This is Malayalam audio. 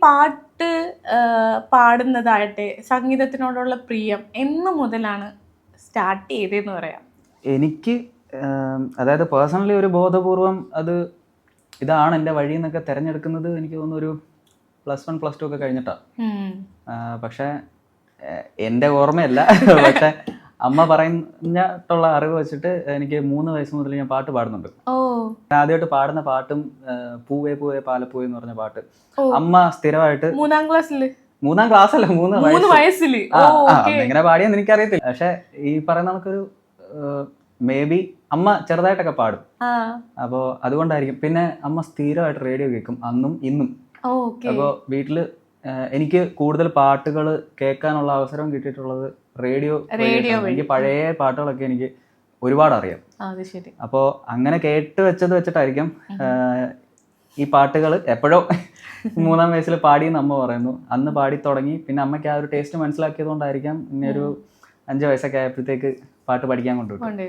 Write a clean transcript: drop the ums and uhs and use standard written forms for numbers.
പാട്ട് പാടുന്നതാകട്ടെ, സംഗീതത്തിനോടുള്ള പ്രിയം എന്ന് മുതലാണ് സ്റ്റാർട്ട് ചെയ്തതെന്ന് പറയാം? എനിക്ക് അതായത് പേഴ്സണലി ഒരു ബോധപൂർവം അത് ഇതാണ് എൻ്റെ വഴി എന്നൊക്കെ തിരഞ്ഞെടുക്കുന്നത് എനിക്ക് തോന്നുന്നു ഒരു +1 +2 ഒക്കെ കഴിഞ്ഞിട്ടാണ്. പക്ഷേ എൻ്റെ ഓർമ്മയല്ല, പക്ഷെ അമ്മ പറഞ്ഞിട്ടുള്ള അറിവ് വെച്ചിട്ട് എനിക്ക് 3 വയസ്സ് മുതൽ ഞാൻ പാട്ട് പാടുന്നുണ്ട്. ആദ്യമായിട്ട് പാടുന്ന പാട്ടും പൂവേ പൂവേ പാലപ്പൂവേ എന്ന് പറഞ്ഞ പാട്ട് അമ്മ സ്ഥിരമായിട്ട് 3ാം ക്ലാസ്സില് 3ാം ക്ലാസ്സല്ല 3 വയസ്സില് എങ്ങനെ പാടിയെന്ന് എനിക്കറിയത്തില്ല. പക്ഷെ ഈ പറയുന്ന നമുക്കൊരു മേ ബി അമ്മ ചെറുതായിട്ടൊക്കെ പാടും. അപ്പോൾ അതുകൊണ്ടായിരിക്കും. പിന്നെ അമ്മ സ്ഥിരമായിട്ട് റേഡിയോ കേൾക്കും അന്നും ഇന്നും. അപ്പോൾ വീട്ടില് എനിക്ക് കൂടുതൽ പാട്ടുകൾ കേൾക്കാനുള്ള അവസരം കിട്ടിയിട്ടുള്ളത് റേഡിയോ. എനിക്ക് പഴയ പാട്ടുകളൊക്കെ എനിക്ക് ഒരുപാട് അറിയാം. അപ്പോൾ അങ്ങനെ കേട്ട് വെച്ചിട്ടായിരിക്കും ഈ പാട്ടുകൾ എപ്പോഴോ 3ാം വയസ്സിൽ പാടിയെന്ന് അമ്മ പറയുന്നു. അന്ന് പാടി തുടങ്ങി. പിന്നെ അമ്മയ്ക്ക് ആ ഒരു ടേസ്റ്റ് മനസ്സിലാക്കിയത് കൊണ്ടായിരിക്കാം ഇങ്ങനെ ഒരു 5 വയസ്സൊക്കെ ആയപ്പോഴത്തേക്ക് പാട്ട് പഠിക്കാൻ കൊണ്ടുപോയി.